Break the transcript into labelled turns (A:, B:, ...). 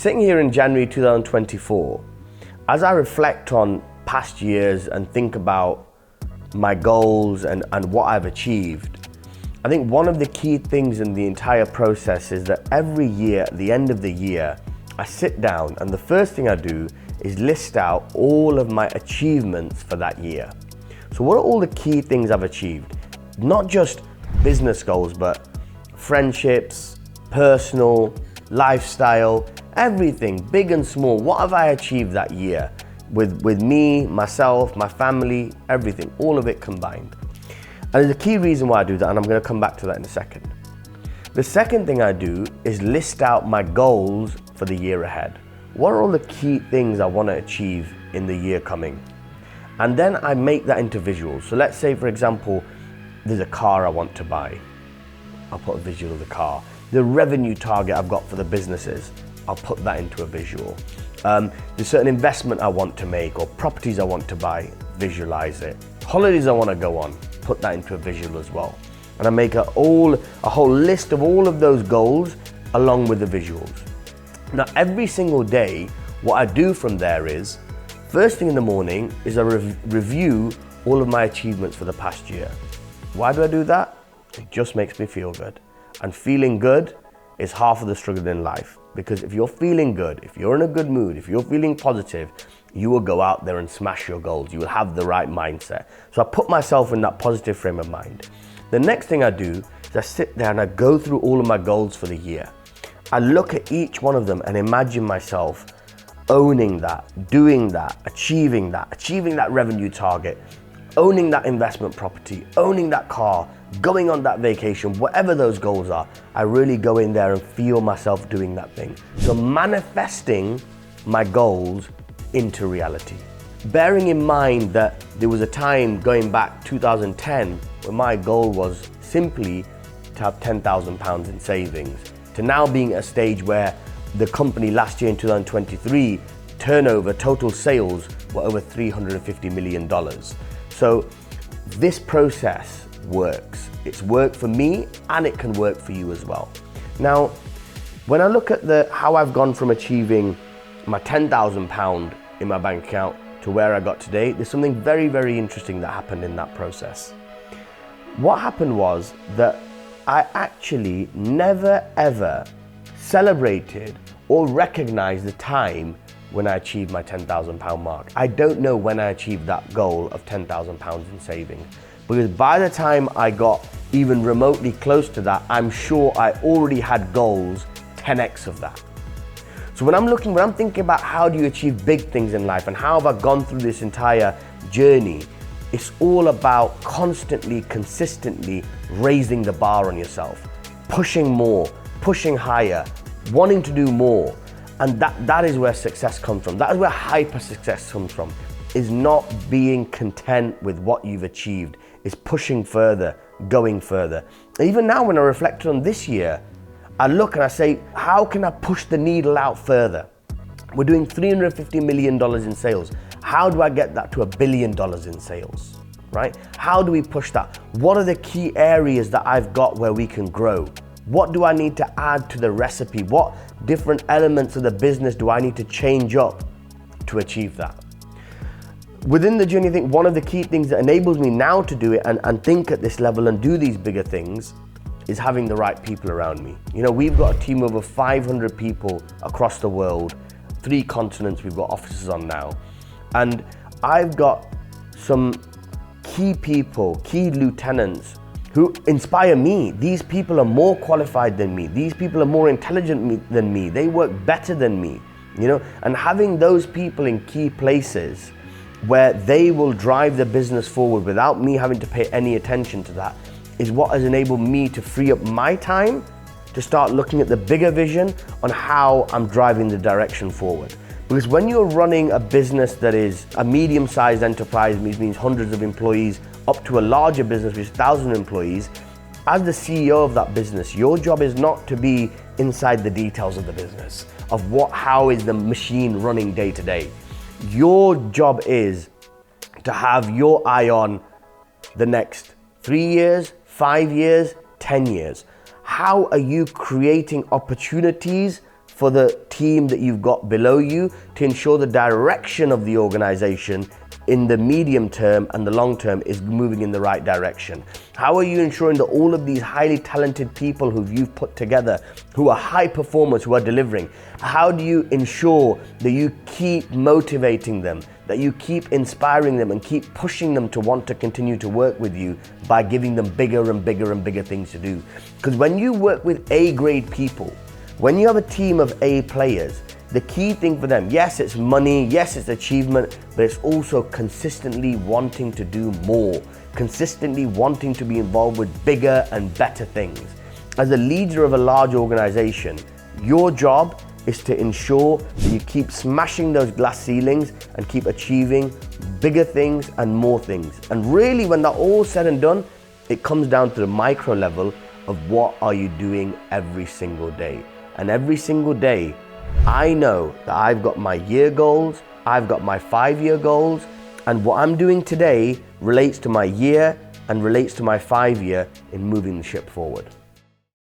A: Sitting here in January 2024, as I reflect on past years and think about my goals and what I've achieved, I think one of the key things in the entire process is that every year, at the end of the year, I sit down and the first thing I do is list out all of my achievements for that year. So what are all the key things I've achieved? Not just business goals, but friendships, personal, lifestyle, everything, big and small. What have I achieved that year with me, myself, my family, everything, all of it combined. And there's a key reason why I do that, and I'm going to come back to that in a second. The second thing I do is list out my goals for the year ahead. What are all the key things I want to achieve in the year coming? And then I make that into visuals. So let's say, for example, there's a car I want to buy. I'll put a visual of the car. The revenue target I've got for the businesses, I'll put that into a visual. There's certain investment I want to make or properties I want to buy, visualize it. Holidays I want to go on, put that into a visual as well. And I make a whole list of all of those goals along with the visuals. Now every single day, what I do from there is, first thing in the morning is I review all of my achievements for the past year. Why do I do that? It just makes me feel good. And feeling good is half of the struggle in life. Because if you're feeling good, if you're in a good mood, if you're feeling positive, you will go out there and smash your goals. You will have the right mindset. So I put myself in that positive frame of mind. The next thing I do is I sit there and I go through all of my goals for the year. I look at each one of them and imagine myself owning that, doing that, achieving that revenue target, owning that investment property, owning that car, going on that vacation, whatever those goals are. I really go in there and feel myself doing that thing. So manifesting my goals into reality. Bearing in mind that there was a time going back 2010 where my goal was simply to have £10,000 in savings, to now being at a stage where the company last year in 2023, turnover, total sales were over $350 million. So this process works. It's worked for me and it can work for you as well. Now, when I look at how I've gone from achieving my £10,000 in my bank account to where I got today, there's something very, very interesting that happened in that process. What happened was that I actually never ever celebrated or recognized the time when I achieved my £10,000 mark. I don't know when I achieved that goal of £10,000 in savings, because by the time I got even remotely close to that, I'm sure I already had goals 10x of that. So when I'm thinking about how do you achieve big things in life and how have I gone through this entire journey, it's all about constantly, consistently raising the bar on yourself, pushing more, pushing higher, wanting to do more. And that is where success comes from. That is where hyper success comes from, is not being content with what you've achieved, is pushing further, going further. Even now when I reflect on this year, I look and I say, how can I push the needle out further? We're doing $350 million in sales. How do I get that to $1 billion in sales, right? How do we push that? What are the key areas that I've got where we can grow? What do I need to add to the recipe? What different elements of the business do I need to change up to achieve that? Within the journey, I think one of the key things that enables me now to do it and think at this level and do these bigger things is having the right people around me. You know, we've got a team of over 500 people across the world, 3 continents we've got offices on now. And I've got some key people, key lieutenants who inspire me. These people are more qualified than me. These people are more intelligent than me. They work better than me, you know? And having those people in key places where they will drive the business forward without me having to pay any attention to that is what has enabled me to free up my time to start looking at the bigger vision on how I'm driving the direction forward. Because when you're running a business that is a medium-sized enterprise, which means hundreds of employees, up to a larger business with 1,000 employees, as the CEO of that business, your job is not to be inside the details of the business, of how is the machine running day to day. Your job is to have your eye on the next 3 years, 5 years, 10 years. How are you creating opportunities for the team that you've got below you to ensure the direction of the organization in the medium term and the long term is moving in the right direction? How are you ensuring that all of these highly talented people who you've put together, who are high performers, who are delivering, how do you ensure that you keep motivating them, that you keep inspiring them and keep pushing them to want to continue to work with you by giving them bigger and bigger and bigger things to do? Because when you work with A-grade people, when you have a team of A players, the key thing for them, yes, it's money, yes, it's achievement, but it's also consistently wanting to do more, consistently wanting to be involved with bigger and better things. As a leader of a large organization, your job is to ensure that you keep smashing those glass ceilings and keep achieving bigger things and more things. And really, when that's all said and done, it comes down to the micro level of what are you doing every single day. And every single day, I know that I've got my year goals, I've got my 5-year goals, and what I'm doing today relates to my year and relates to my 5-year in moving the ship forward.